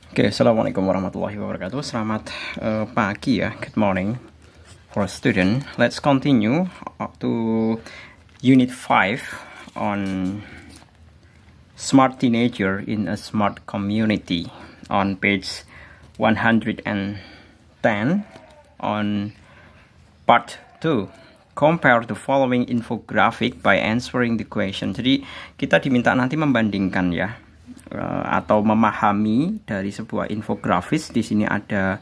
Oke, Assalamualaikum warahmatullahi wabarakatuh. Selamat pagi ya, good morning for student. Let's continue to Unit 5 on Smart Teenager in a Smart Community on page 110 on part 2. Compare the following infographic by answering the question. Jadi kita diminta nanti membandingkan ya, atau memahami dari sebuah infografis. Di sini ada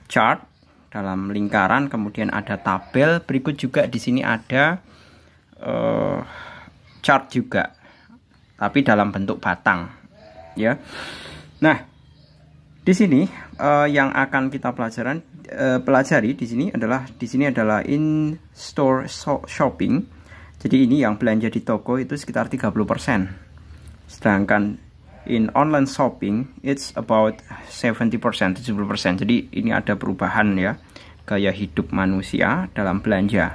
chart dalam lingkaran, kemudian ada tabel, berikut juga di sini ada chart juga, tapi dalam bentuk batang ya. Nah, di sini yang akan kita pelajari di sini adalah in store shopping. Jadi ini yang belanja di toko itu sekitar 30%. Sedangkan in online shopping it's about 70%, 70%. Jadi ini ada perubahan ya, gaya hidup manusia dalam belanja.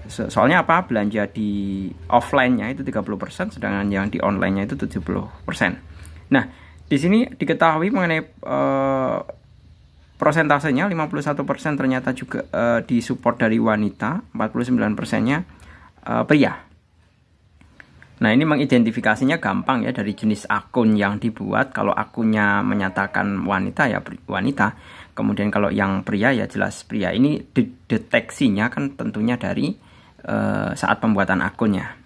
Soalnya apa? Belanja di offline-nya itu 30%, sedangkan yang di online-nya itu 70%. Nah, di sini diketahui mengenai prosentasenya 51% ternyata juga disupport dari wanita, 49%-nya pria. Nah, ini mengidentifikasinya gampang ya dari jenis akun yang dibuat. Kalau akunnya menyatakan wanita ya wanita, kemudian kalau yang pria ya jelas pria. Ini deteksinya kan tentunya dari saat pembuatan akunnya.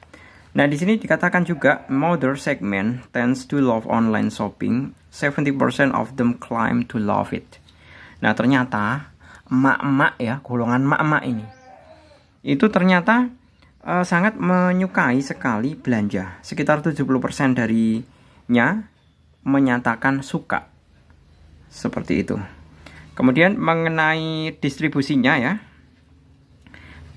Nah, di sini dikatakan juga mother segment tends to love online shopping. 70% of them claim to love it. Nah, ternyata emak-emak ya, golongan emak-emak ini itu ternyata sangat menyukai sekali belanja. Sekitar 70% darinya menyatakan suka. Seperti itu. Kemudian mengenai distribusinya ya.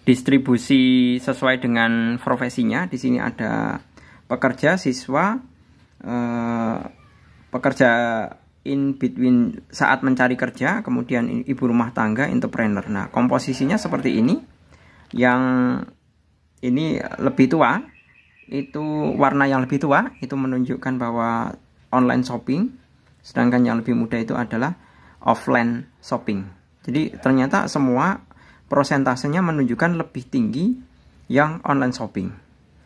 Distribusi sesuai dengan profesinya. Di sini ada pekerja, siswa, pekerja in between saat mencari kerja, kemudian ibu rumah tangga, entrepreneur. Nah, komposisinya seperti ini. Yang ini lebih tua, itu warna yang lebih tua itu menunjukkan bahwa online shopping, sedangkan yang lebih muda itu adalah offline shopping. Jadi ternyata semua prosentasenya menunjukkan lebih tinggi yang online shopping.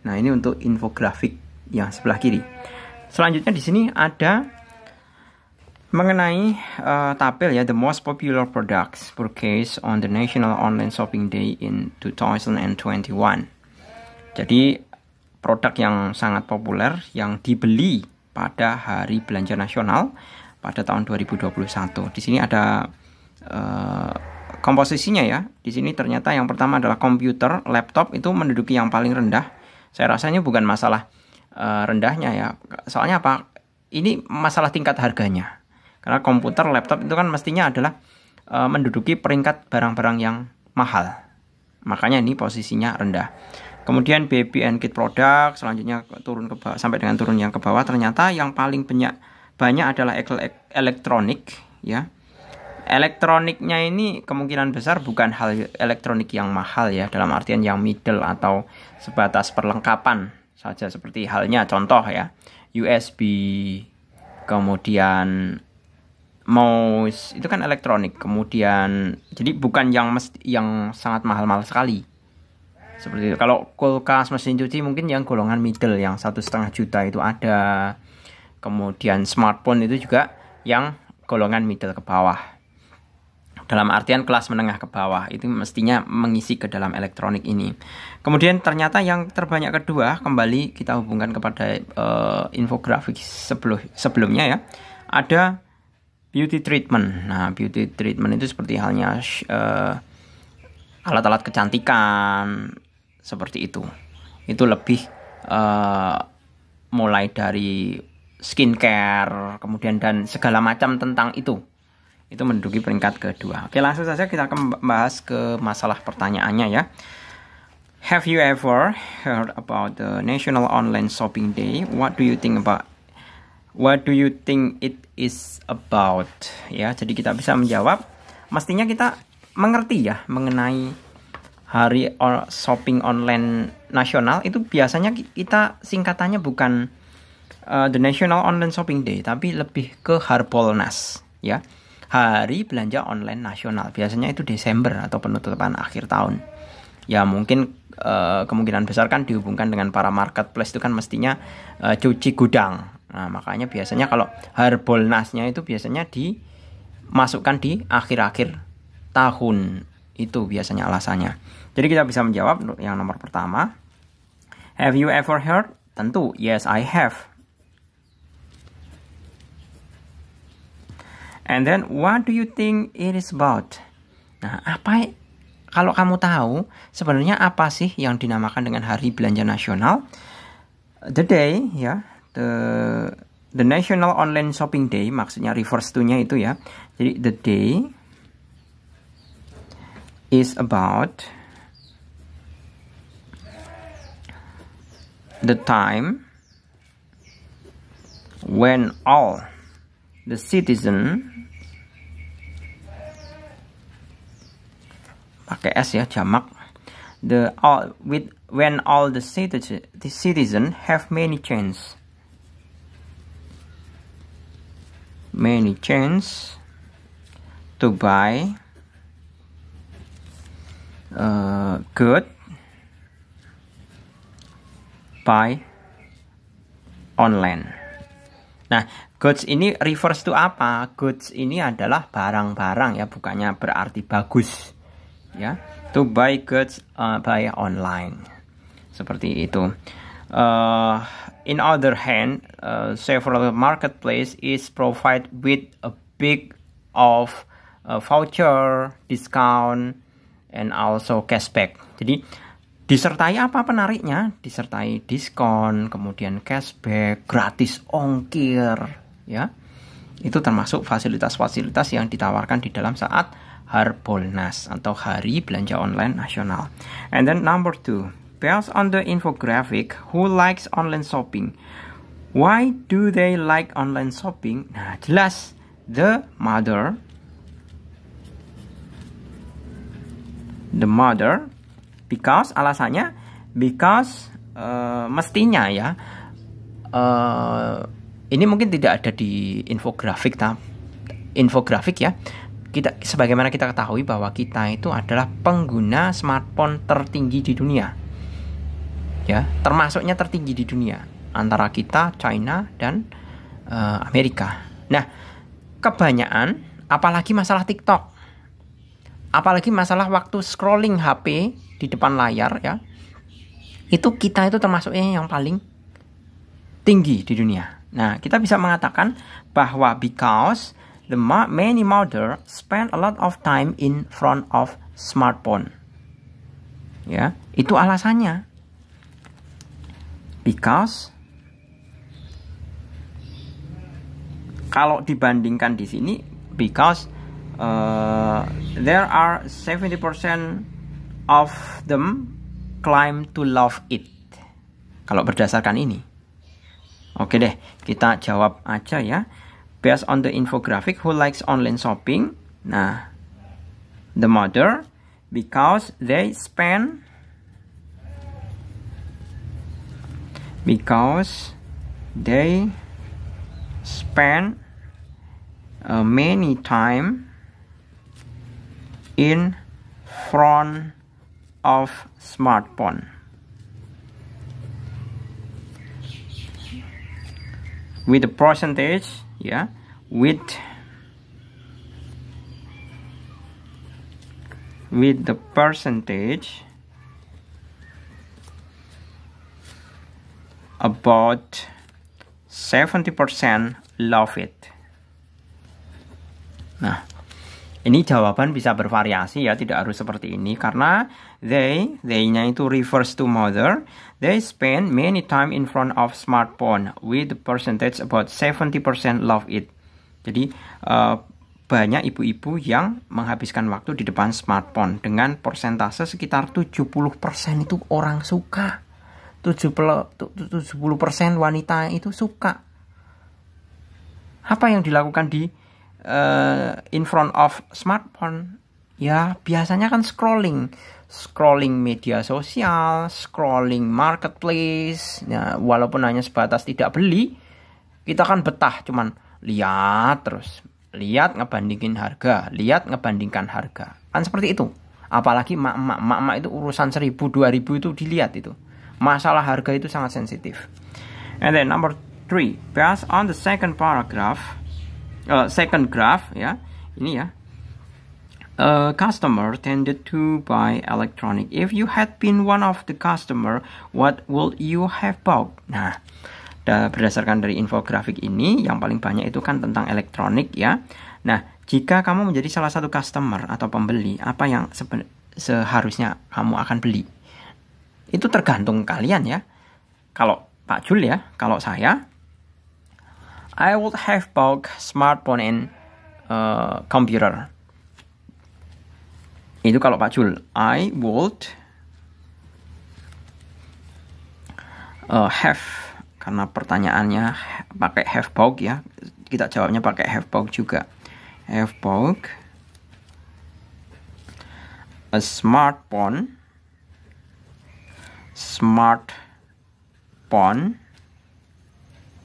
Nah, ini untuk infografik yang sebelah kiri. Selanjutnya di sini ada mengenai tabel ya, the most popular products purchased on the National Online Shopping Day in 2021. Jadi produk yang sangat populer yang dibeli pada hari belanja nasional pada tahun 2021. Di sini ada komposisinya ya. Di sini ternyata yang pertama adalah komputer, laptop itu menduduki yang paling rendah. Saya rasanya bukan masalah rendahnya ya. Soalnya apa? Ini masalah tingkat harganya. Karena komputer, laptop itu kan mestinya adalah menduduki peringkat barang-barang yang mahal. Makanya ini posisinya rendah. Kemudian baby and kid product, selanjutnya turun ke bawah, sampai dengan turun yang ke bawah. Ternyata yang paling banyak adalah elektronik ya. Elektroniknya ini kemungkinan besar bukan hal elektronik yang mahal ya, dalam artian yang middle atau sebatas perlengkapan saja, seperti halnya contoh ya, USB, kemudian mouse, itu kan elektronik. Kemudian jadi bukan yang sangat mahal-mahal sekali. Seperti itu. Kalau kulkas, mesin cuci mungkin yang golongan middle, yang 1,5 juta itu ada. Kemudian smartphone itu juga yang golongan middle ke bawah. Dalam artian kelas menengah ke bawah, itu mestinya mengisi ke dalam elektronik ini. Kemudian ternyata yang terbanyak kedua, kembali kita hubungkan kepada infografik sebelumnya ya. Ada beauty treatment. Nah, beauty treatment itu seperti halnya alat-alat kecantikan, seperti itu. Itu lebih mulai dari skincare, kemudian dan segala macam tentang itu menduduki peringkat kedua. Oke, langsung saja kita akan bahas ke masalah pertanyaannya ya. Have you ever heard about the National Online Shopping Day? What do you think it is about? Ya, jadi kita bisa menjawab. Mestinya kita mengerti ya mengenai hari shopping online nasional. Itu biasanya kita singkatannya bukan the National Online Shopping Day, tapi lebih ke Harbolnas, ya. Hari belanja online nasional. Biasanya itu Desember atau penutupan akhir tahun. Ya mungkin kemungkinan besar kan dihubungkan dengan para marketplace itu kan mestinya cuci gudang. Nah, makanya biasanya kalau Harbolnasnya itu biasanya dimasukkan di akhir-akhir tahun. Itu biasanya alasannya. Jadi kita bisa menjawab yang nomor pertama. Have you ever heard? Tentu, yes I have. And then, what do you think it is about? Nah, kalau kamu tahu, sebenarnya apa sih yang dinamakan dengan Hari Belanja Nasional? The day, ya, the National Online Shopping Day, maksudnya refers to-nya itu ya. Jadi, the day is about the time when all the citizen, pakai S ya, jamak, when all the citizen have many chance to buy good by online. Nah, goods ini refers to apa? Goods ini adalah barang-barang ya, bukannya berarti bagus. Ya, to buy goods by online. Seperti itu. In other hand, several marketplace is provide with a big of voucher, discount, and also cashback. Jadi disertai apa penariknya? Disertai diskon, kemudian cashback, gratis ongkir, ya. Itu termasuk fasilitas-fasilitas yang ditawarkan di dalam saat Harbolnas atau Hari Belanja Online Nasional. And then number 2, based on the infographic, who likes online shopping? Why do they like online shopping? Nah, jelas the mother, because alasannya, because mestinya ya, ini mungkin tidak ada di infografik ya. Kita, sebagaimana kita ketahui bahwa kita itu adalah pengguna smartphone tertinggi di dunia, ya, termasuknya tertinggi di dunia antara kita, China dan Amerika. Nah, kebanyakan, apalagi masalah TikTok, apalagi masalah waktu scrolling HP di depan layar ya, itu kita itu termasuknya yang paling tinggi di dunia. Nah, kita bisa mengatakan bahwa because the many mother spend a lot of time in front of smartphone. Ya, itu alasannya. Because kalau dibandingkan di sini, because there are 70% of them claim to love it. Kalau berdasarkan ini. Oke deh, kita jawab aja ya. Based on the infographic, who likes online shopping? Nah, the mother, because they spend many time in front of smartphone. With the percentage, yeah, with the percentage about 70% love it. Nah, ini jawaban bisa bervariasi ya, tidak harus seperti ini karena they-nya itu refers to mother. They spend many time in front of smartphone with the percentage about 70% love it. Jadi banyak ibu-ibu yang menghabiskan waktu di depan smartphone dengan persentase sekitar 70% itu orang suka. 70% wanita itu suka. Apa yang dilakukan di in front of smartphone? Ya, biasanya kan scrolling media sosial, scrolling marketplace. Nah, walaupun hanya sebatas tidak beli, kita kan betah cuman lihat terus. Lihat ngebandingin harga, lihat ngebandingkan harga. Kan seperti itu. Apalagi mak-mak itu urusan 1000 2000 itu dilihat itu. Masalah harga itu sangat sensitif. And then number 3, based on the second graph ya. Ini ya. Customer tended to buy electronic. If you had been one of the customer, what would you have bought? Nah, berdasarkan dari infografik ini, yang paling banyak itu kan tentang elektronik ya. Nah, jika kamu menjadi salah satu customer atau pembeli, apa yang seharusnya kamu akan beli? Itu tergantung kalian ya. Kalau Pak Jul ya, kalau saya, I would have bought smartphone and computer. Itu kalau Pak Jul. I would have, karena pertanyaannya pakai have bought ya, kita jawabnya pakai have bought juga. Have bought a smartphone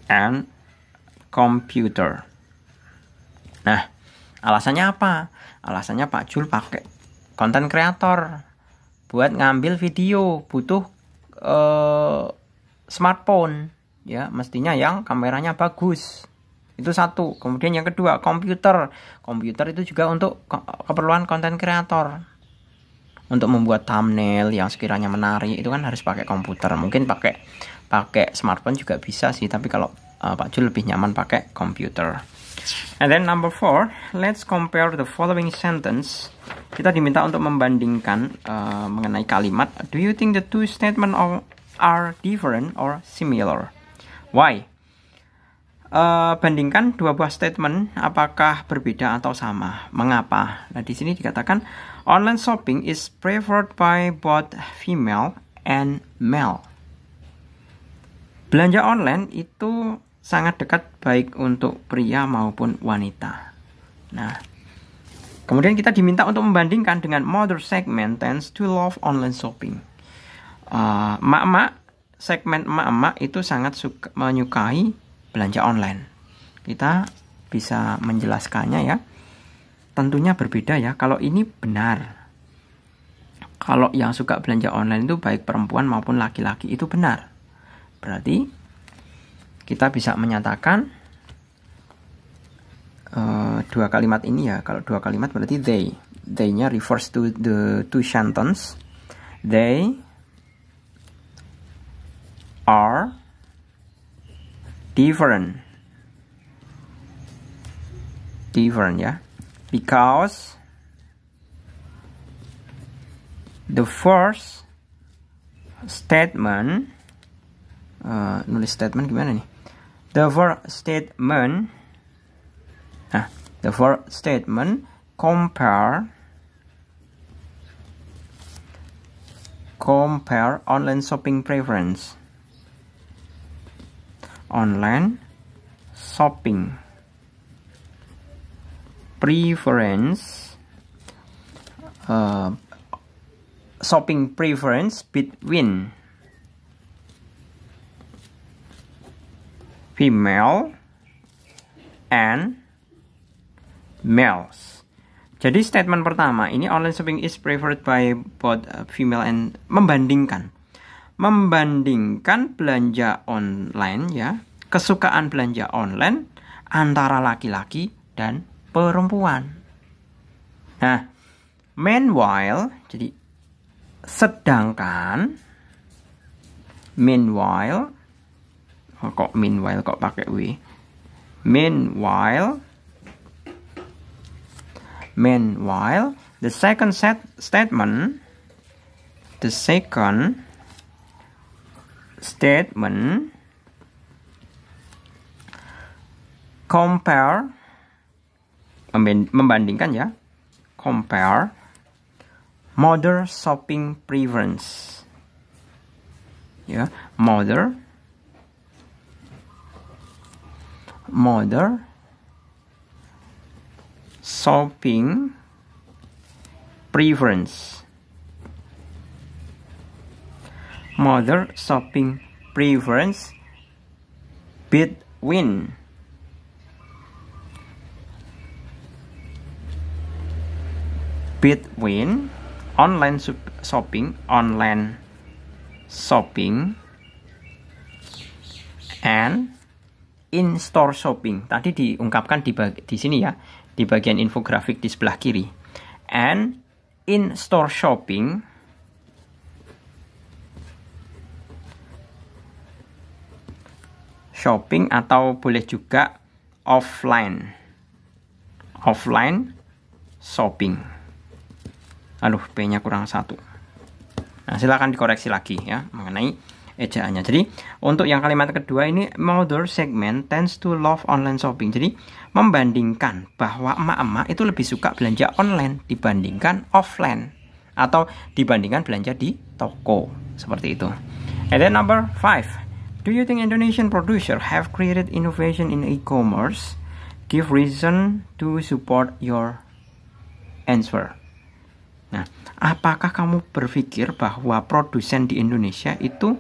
and computer. Nah, alasannya apa? Alasannya Pak Jul pakai konten kreator buat ngambil video, butuh smartphone ya, mestinya yang kameranya bagus. Itu satu. Kemudian yang kedua, komputer itu juga untuk keperluan konten kreator. Untuk membuat thumbnail yang sekiranya menarik itu kan harus pakai komputer. Mungkin pakai smartphone juga bisa sih, tapi kalau Pak Jul lebih nyaman pakai komputer. And then number 4, let's compare the following sentence. Kita diminta untuk membandingkan mengenai kalimat. Do you think the two statements are different or similar? Why? Bandingkan dua buah statement, apakah berbeda atau sama? Mengapa? Nah, di sini dikatakan online shopping is preferred by both female and male. Belanja online itu sangat dekat baik untuk pria maupun wanita. Nah, kemudian kita diminta untuk membandingkan dengan mother segment tends to love online shopping. Segmen emak-emak itu sangat menyukai belanja online. Kita bisa menjelaskannya ya. Tentunya berbeda ya. Kalau ini benar. Kalau yang suka belanja online itu baik perempuan maupun laki-laki itu benar. Berarti kita bisa menyatakan dua kalimat ini ya. Kalau dua kalimat berarti they-nya refers to the two sentence. They are different ya, because the first statement nulis statement gimana nih? The first statement compare online shopping preference. Online shopping preference between female and males. Jadi statement pertama ini online shopping is preferred by both female and membandingkan belanja online ya, kesukaan belanja online antara laki-laki dan perempuan. Nah, meanwhile, jadi sedangkan meanwhile kok pakai w. Meanwhile, the second statement compare, membandingkan ya, compare mother shopping preference ya, mother shopping preference. Mother shopping preference between online shopping and in-store shopping. Tadi diungkapkan di sini ya, di bagian infografik di sebelah kiri. And in-store shopping atau boleh juga offline shopping. Aduh, P-nya kurang 1. Nah, silakan dikoreksi lagi ya mengenai ejaannya. Jadi, untuk yang kalimat kedua ini, mother segment tends to love online shopping. Jadi, membandingkan bahwa emak-emak itu lebih suka belanja online dibandingkan offline atau dibandingkan belanja di toko. Seperti itu. And then number 5. Do you think Indonesian producers have created innovation in e-commerce? Give reason to support your answer. Nah, apakah kamu berpikir bahwa produsen di Indonesia itu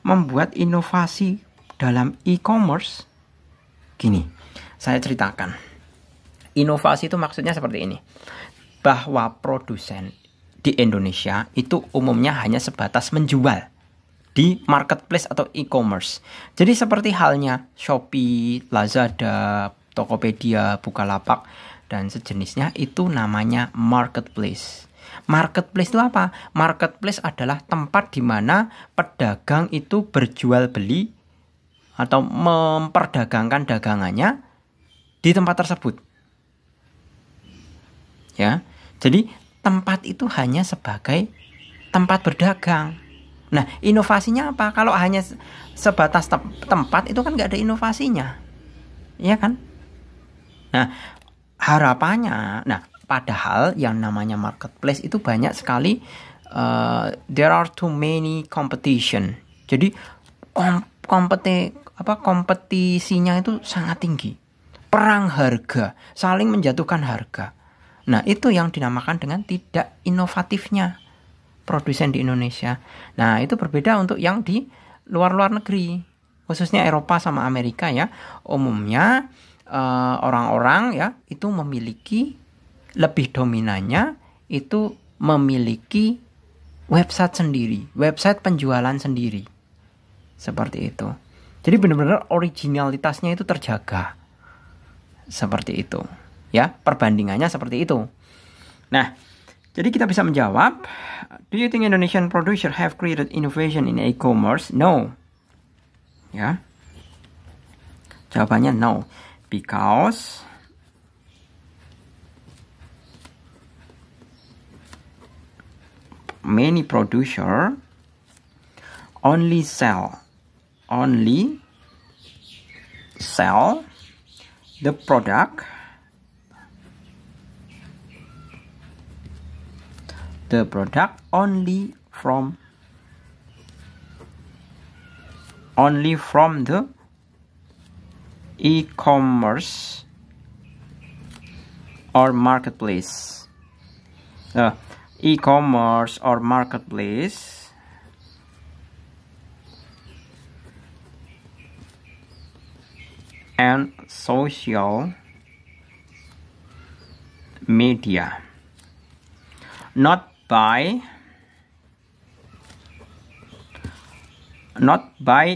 membuat inovasi dalam e-commerce? Gini, saya ceritakan. Inovasi itu maksudnya seperti ini. Bahwa produsen di Indonesia itu umumnya hanya sebatas menjual di marketplace atau e-commerce. Jadi seperti halnya Shopee, Lazada, Tokopedia, Bukalapak, dan sejenisnya itu namanya marketplace. Marketplace itu apa? Marketplace adalah tempat di mana pedagang itu berjual beli atau memperdagangkan dagangannya di tempat tersebut. Ya. Jadi tempat itu hanya sebagai tempat berdagang. Nah, inovasinya apa? Kalau hanya sebatas tempat itu kan nggak ada inovasinya, iya kan? Nah, harapannya, padahal yang namanya marketplace itu banyak sekali, there are too many competition. Jadi kompetisinya itu sangat tinggi, perang harga, saling menjatuhkan harga. Nah, itu yang dinamakan dengan tidak inovatifnya produsen di Indonesia. Nah, itu berbeda untuk yang di luar negeri, khususnya Eropa sama Amerika ya. Umumnya orang-orang ya itu memiliki, lebih dominannya itu memiliki website sendiri, website penjualan sendiri. Seperti itu. Jadi benar-benar originalitasnya itu terjaga. Seperti itu. Ya, perbandingannya seperti itu. Nah, jadi kita bisa menjawab, do you think Indonesian producers have created innovation in e-commerce? No. Ya. Jawabannya no. Because many producers only sell the product only from the e-commerce or marketplace. E-commerce or marketplace and social media, not by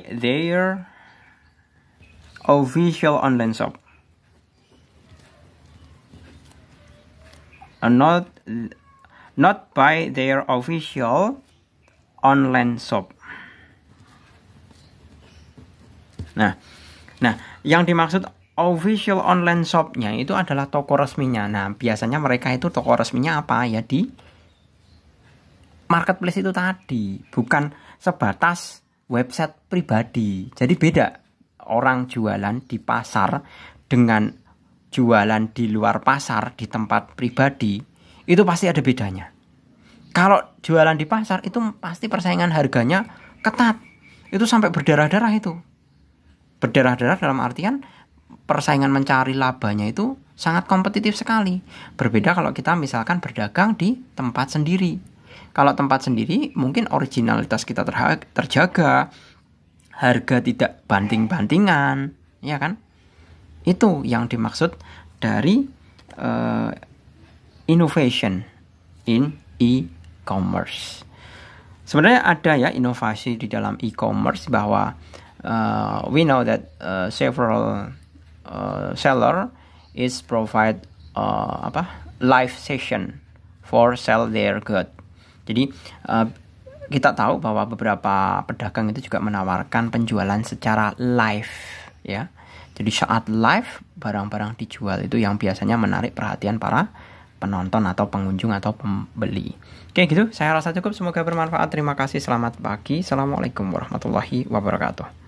their official online shop, not by their official online shop. Nah, yang dimaksud official online shopnya itu adalah toko resminya. Nah, biasanya mereka itu toko resminya apa ya, di marketplace itu tadi, bukan sebatas website pribadi. Jadi beda orang jualan di pasar dengan jualan di luar pasar di tempat pribadi, itu pasti ada bedanya. Kalau jualan di pasar itu pasti persaingan harganya ketat. Itu sampai berdarah-darah itu. Berdarah-darah dalam artian persaingan mencari labanya itu sangat kompetitif sekali. Berbeda kalau kita misalkan berdagang di tempat sendiri. Kalau tempat sendiri mungkin originalitas kita terjaga, harga tidak banting-bantingan, ya kan? Itu yang dimaksud dari innovation in e-commerce. Sebenarnya ada ya inovasi di dalam e-commerce bahwa we know that several seller is provide live session for sell their good. Jadi kita tahu bahwa beberapa pedagang itu juga menawarkan penjualan secara live, ya. Jadi saat live barang-barang dijual itu yang biasanya menarik perhatian para penonton atau pengunjung atau pembeli. Oke gitu, saya rasa cukup. Semoga bermanfaat. Terima kasih. Selamat pagi. Assalamualaikum warahmatullahi wabarakatuh.